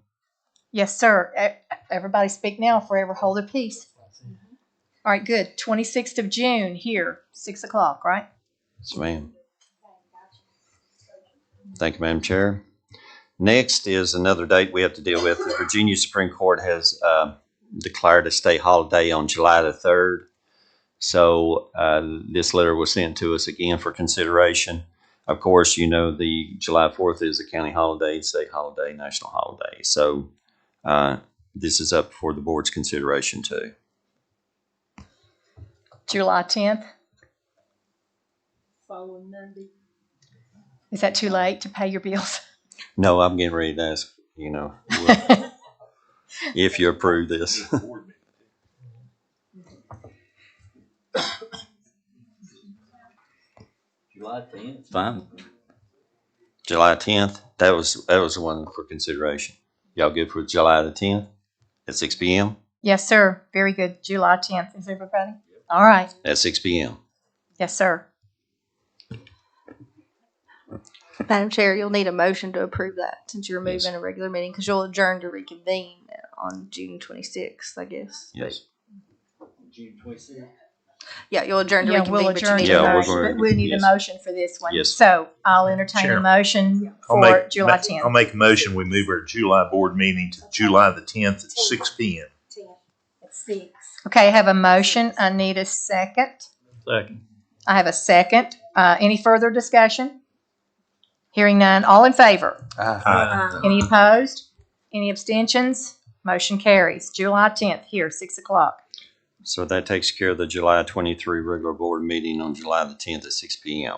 [SPEAKER 3] Yes, sir. Everybody speak now, forever hold their peace. All right, good. 26th of June here, 6 o'clock, right?
[SPEAKER 4] Yes, ma'am. Thank you, Madam Chair. Next is another date we have to deal with. The Virginia Supreme Court has declared a state holiday on July the 3rd. So this letter was sent to us again for consideration. Of course, the July 4th is a county holiday, state holiday, national holiday. So this is up for the board's consideration too.
[SPEAKER 3] July 10th.
[SPEAKER 6] Following Monday.
[SPEAKER 3] Is that too late to pay your bills?
[SPEAKER 4] No, I'm getting ready to ask, if you approve this.
[SPEAKER 2] July 10th. Fine.
[SPEAKER 4] July 10th, that was the one for consideration. Y'all good for July the 10th at 6 p.m.?
[SPEAKER 3] Yes, sir. Very good. July 10th. Is everybody? All right.
[SPEAKER 4] At 6 p.m.
[SPEAKER 3] Yes, sir.
[SPEAKER 10] Madam Chair, you'll need a motion to approve that since you're moving
[SPEAKER 4] Yes.
[SPEAKER 10] a regular meeting because you'll adjourn to reconvene on June 26th, I guess.
[SPEAKER 4] Yes.
[SPEAKER 2] June 26th.
[SPEAKER 10] Yeah, you'll adjourn to
[SPEAKER 3] Yeah,
[SPEAKER 10] reconvene,
[SPEAKER 3] we'll
[SPEAKER 10] but you
[SPEAKER 3] adjourn
[SPEAKER 10] need
[SPEAKER 3] to
[SPEAKER 10] a
[SPEAKER 4] Yeah, we're
[SPEAKER 10] motion.
[SPEAKER 4] going-
[SPEAKER 3] but we need
[SPEAKER 4] yes.
[SPEAKER 3] a motion for this one.
[SPEAKER 4] Yes.
[SPEAKER 3] So I'll entertain a
[SPEAKER 11] Sure.
[SPEAKER 3] motion
[SPEAKER 1] I'll
[SPEAKER 3] for July 10th.
[SPEAKER 1] I'll make a motion. We move our July board meeting to July the 10th at 6 p.m.
[SPEAKER 7] At 6.
[SPEAKER 3] Okay, I have a motion. I need a second.
[SPEAKER 8] Second.
[SPEAKER 3] I have a second. Any further discussion? Hearing none. All in favor?
[SPEAKER 1] Aye.
[SPEAKER 3] Any opposed? Any abstentions? Motion carries. July 10th, here, 6 o'clock.
[SPEAKER 4] So that takes care of the July 23 regular board meeting on July the 10th at 6 p.m.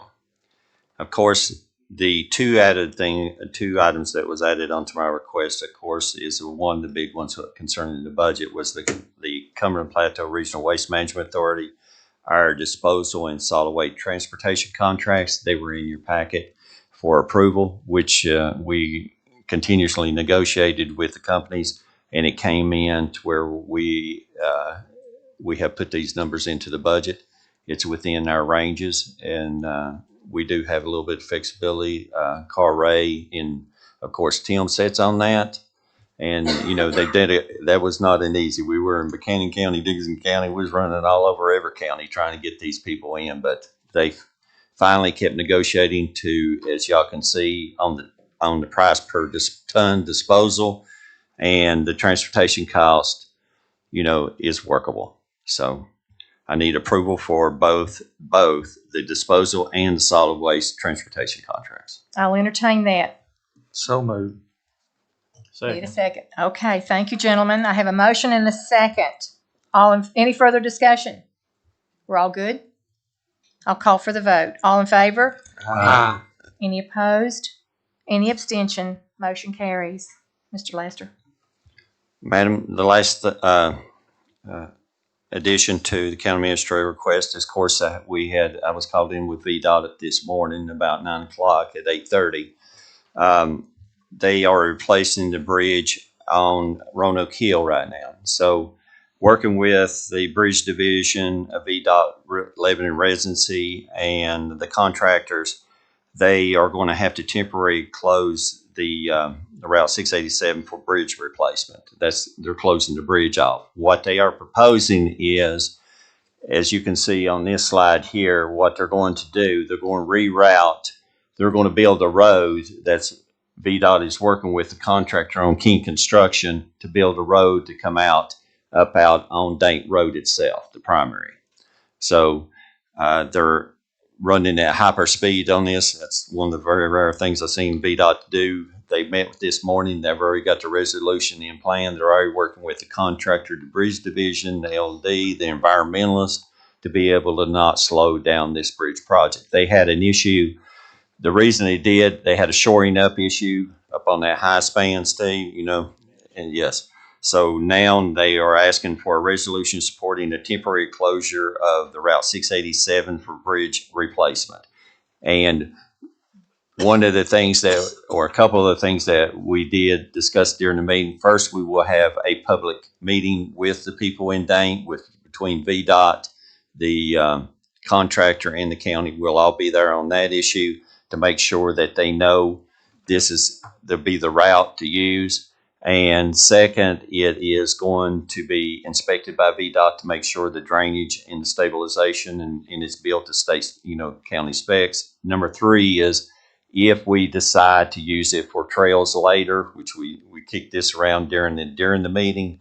[SPEAKER 4] Of course, the two items that was added onto my request, of course, is the big ones concerning the budget was the Cumberland Plateau Regional Waste Management Authority, our disposal and solid waste transportation contracts. They were in your packet for approval, which we continuously negotiated with the companies, and it came in to where we have put these numbers into the budget. It's within our ranges, and we do have a little bit of flexibility. Carl Ray and, of course, Tim sits on that. And, they did it. That was not an easy. We were in Buchanan County, Dickinson County. We was running all over every county trying to get these people in, but they finally kept negotiating to, as y'all can see, on the price per ton disposal, and the transportation cost, is workable. So I need approval for both the disposal and the solid waste transportation contracts.
[SPEAKER 3] I'll entertain that.
[SPEAKER 9] So moved.
[SPEAKER 3] Need a
[SPEAKER 8] Second.
[SPEAKER 3] second. Okay, thank you, gentlemen. I have a motion and a second. Any further discussion? We're all good? I'll call for the vote. All in favor?
[SPEAKER 11] Aye.
[SPEAKER 3] Any opposed? Any abstention? Motion carries. Mr. Lester.
[SPEAKER 4] Madam, the last addition to the county administrator request is, of course, I was called in with VDOT this morning about 9 o'clock at 8:30. They are replacing the bridge on Roanoke Hill right now. So working with the bridge division of VDOT Lebanon Residency and the contractors, they are going to have to temporarily close the Route 687 for bridge replacement. They're closing the bridge off. What they are proposing is, as you can see on this slide here, what they're going to do, they're going to reroute. They're going to build a road that's VDOT is working with the contractor on King Construction to build a road to come out on Dank Road itself, the primary. So they're running at hyper speed on this. That's one of the very rare things I've seen VDOT do. They met with this morning. They've already got the resolution in plan. They're already working with the contractor, the bridge division, the LD, the environmentalist, to be able to not slow down this bridge project. They had an issue. The reason they had a shoring up issue up on that high span, Steve, and yes. So now they are asking for a resolution supporting a temporary closure of the Route 687 for bridge replacement. And one of the things a couple of the things that we did discuss during the meeting, first, we will have a public meeting with the people in Dank, between VDOT, the contractor, and the county. We'll all be there on that issue to make sure that they know there'll be the route to use. And second, it is going to be inspected by VDOT to make sure the drainage and the stabilization and it's built to state, county specs. Number 3 is, if we decide to use it for trails later, which we kicked this around during the meeting,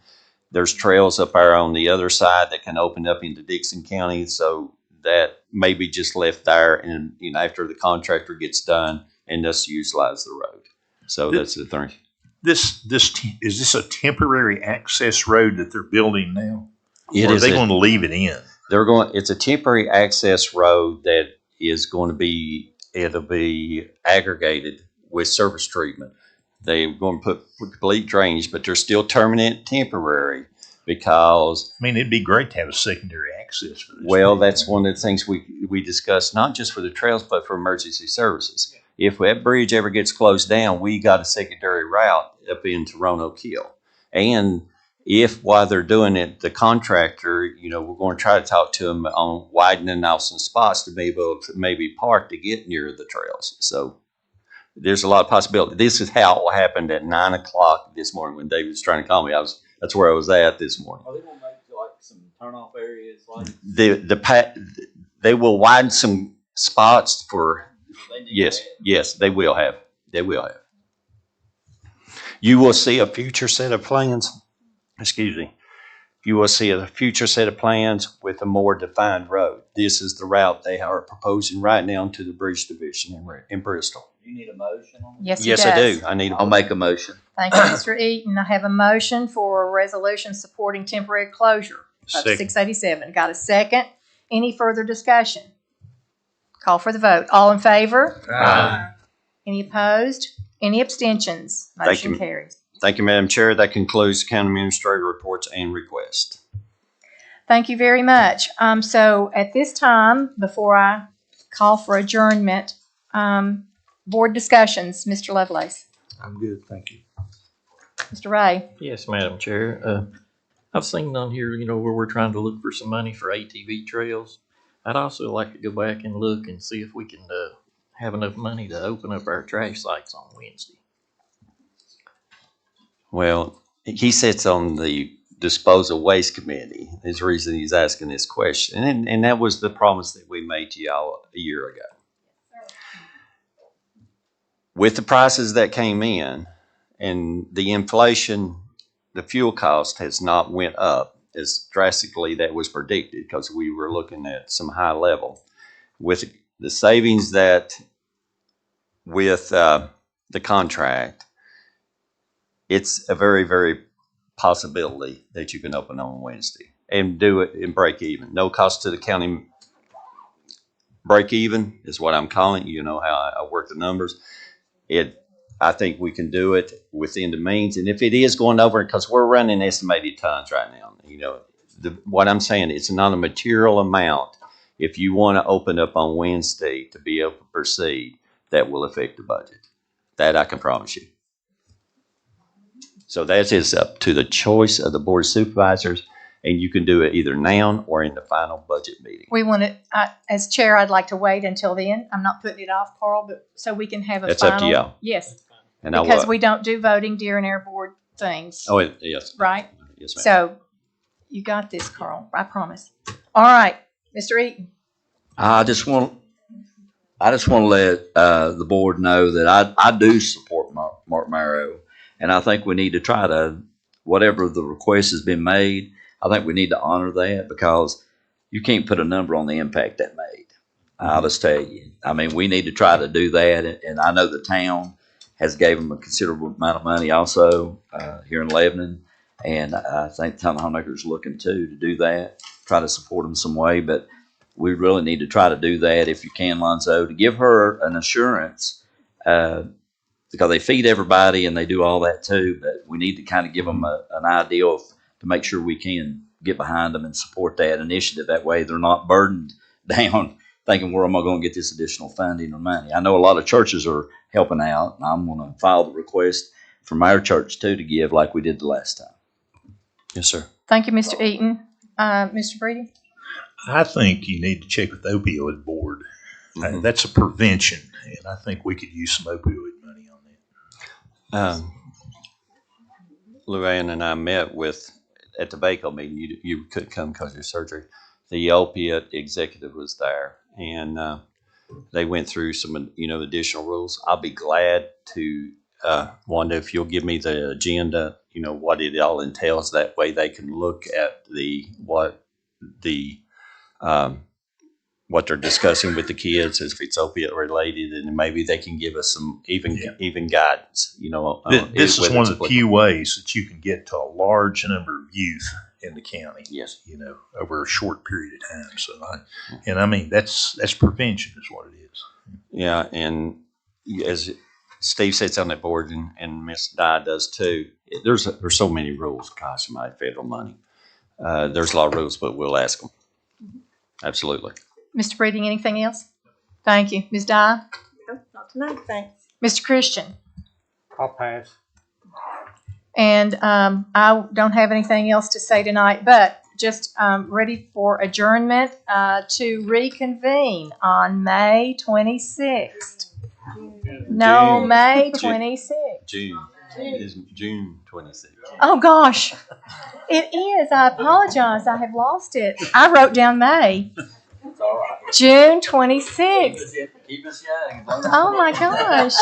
[SPEAKER 4] there's trails up there on the other side that can open up into Dixon County. So that may be just left there, and after the contractor gets done, and us utilize the road. So that's the thing.
[SPEAKER 1] Is this a temporary access road that they're building now?
[SPEAKER 4] It
[SPEAKER 1] Or are
[SPEAKER 4] is
[SPEAKER 1] they
[SPEAKER 4] a-
[SPEAKER 1] going to leave it in?
[SPEAKER 4] It's a temporary access road that is going to be, it'll be aggregated with surface treatment. They're going to put complete drainage, but they're still terming it temporary because,
[SPEAKER 1] I mean, it'd be great to have a secondary access for this.
[SPEAKER 4] well, that's one of the things we discussed, not just for the trails, but for emergency services. If that bridge ever gets closed down, we got a secondary route up into Roanoke Hill. And if while they're doing it, the contractor, we're going to try to talk to them on widening out some spots to be able to maybe park to get near the trails. So there's a lot of possibility. This is how it happened at 9 o'clock this morning when David was trying to call me. That's where I was at this morning.
[SPEAKER 8] Are they gonna make like some turnoff areas like?
[SPEAKER 4] They will widen some spots for. Yes, they will have. You will see a future set of plans. Excuse me. You will see a future set of plans with a more defined road. This is the route they are proposing right now to the bridge division in Bristol.
[SPEAKER 8] You need a motion on it?
[SPEAKER 3] Yes, he
[SPEAKER 4] Yes,
[SPEAKER 3] does.
[SPEAKER 4] I do. I need.
[SPEAKER 2] I'll make a motion.
[SPEAKER 3] Thank you, Mr. Eaton. I have a motion for a resolution supporting temporary closure of
[SPEAKER 1] Second.
[SPEAKER 3] 687. Got a second? Any further discussion? Call for the vote. All in favor? Any opposed? Any abstentions?
[SPEAKER 4] Thank
[SPEAKER 3] Motion
[SPEAKER 4] you.
[SPEAKER 3] carries.
[SPEAKER 4] Thank you, Madam Chair. That concludes county administrator reports and requests.
[SPEAKER 3] Thank you very much. So at this time, before I call for adjournment, board discussions, Mr. Lovelace,
[SPEAKER 1] I'm good, thank you.
[SPEAKER 3] Mr. Ray.
[SPEAKER 8] Yes, Madam Chair. I've seen on here, where we're trying to look for some money for ATV trails. I'd also like to go back and look and see if we can have enough money to open up our trash sites on Wednesday.
[SPEAKER 4] Well, he sits on the disposal waste committee. Is the reason he's asking this question, and that was the promise that we made to y'all a year ago. With the prices that came in and the inflation, the fuel cost has not went up as drastically that was predicted because we were looking at some high level. With the savings that with the contract, it's a very, very possibility that you can open on Wednesday and do it and break even. No cost to the county. Break even is what I'm calling it. You know how I work the numbers. I think we can do it within the means. And if it is going over, because we're running estimated tons right now, what I'm saying, it's not a material amount. If you want to open up on Wednesday to be able to proceed, that will affect the budget. That I can promise you. So that is up to the choice of the Board of Supervisors, and you can do it either now or in the final budget meeting.
[SPEAKER 3] We want to, as chair, I'd like to wait until then. I'm not putting it off, Carl, but so we can have a
[SPEAKER 4] That's
[SPEAKER 3] final.
[SPEAKER 4] up to y'all.
[SPEAKER 3] Yes,
[SPEAKER 4] And
[SPEAKER 3] because we don't do voting during our board things,
[SPEAKER 4] Oh, yes.
[SPEAKER 3] right?
[SPEAKER 4] Yes, ma'am.
[SPEAKER 3] So you got this, Carl. I promise. All right, Mr. Eaton.
[SPEAKER 2] I just want to let the board know that I do support Mark Marrow, and I think we need to try to, whatever the request has been made, I think we need to honor that because you can't put a number on the impact that made. I'll just tell you. I mean, we need to try to do that, and I know the town has gave them a considerable amount of money also here in Lebanon, and I think the town of Honaker is looking too to do that, try to support them some way, but we really need to try to do that if you can, Lonzo, to give her an assurance because they feed everybody and they do all that too, but we need to kind of give them an idea to make sure we can get behind them and support that initiative. That way they're not burdened down thinking, where am I going to get this additional funding or money? I know a lot of churches are helping out, and I'm going to file the request from our church too to give like we did the last time.
[SPEAKER 4] Yes, sir.
[SPEAKER 3] Thank you, Mr. Eaton. Mr. Brady?
[SPEAKER 1] I think you need to check with the opioid board.
[SPEAKER 4] Mhm.
[SPEAKER 1] That's a prevention, and I think we could use some opioid money on that.
[SPEAKER 4] Luann and I met at the VACO meeting. You couldn't come because of your surgery. The opiate executive was there, and they went through some additional rules. I'll be glad to Wanda, if you'll give me the agenda, what it all entails. That way they can look at what the what they're discussing with the kids, if it's opiate related, and maybe they can give us some even guidance.
[SPEAKER 1] This is
[SPEAKER 4] whether
[SPEAKER 1] one
[SPEAKER 4] it's
[SPEAKER 1] of the
[SPEAKER 4] applicable.
[SPEAKER 1] few ways that you can get to a large number of youth in the county.
[SPEAKER 4] Yes.
[SPEAKER 1] Over a short period of time. So, I mean, that's prevention is what it is.
[SPEAKER 4] Yeah, and as Steve sits on that board, and Miss Di does too, there's so many rules. Gosh, my federal money. There's a lot of rules, but we'll ask them. Absolutely.
[SPEAKER 3] Mr. Breeding, anything else? Thank you. Ms. Dye?
[SPEAKER 10] No, not tonight, thanks.
[SPEAKER 3] Mr. Christian?
[SPEAKER 11] I'll pass.
[SPEAKER 3] And I don't have anything else to say tonight, but just ready for adjournment to reconvene on May 26th. No,
[SPEAKER 4] June.
[SPEAKER 3] May
[SPEAKER 4] June.
[SPEAKER 3] 26th.
[SPEAKER 4] June. It is June 26th.
[SPEAKER 3] Oh, gosh. It is. I apologize. I have lost it. I wrote down May.
[SPEAKER 2] It's all right.
[SPEAKER 3] June 26th.
[SPEAKER 2] Keep us young.
[SPEAKER 3] Oh, my gosh.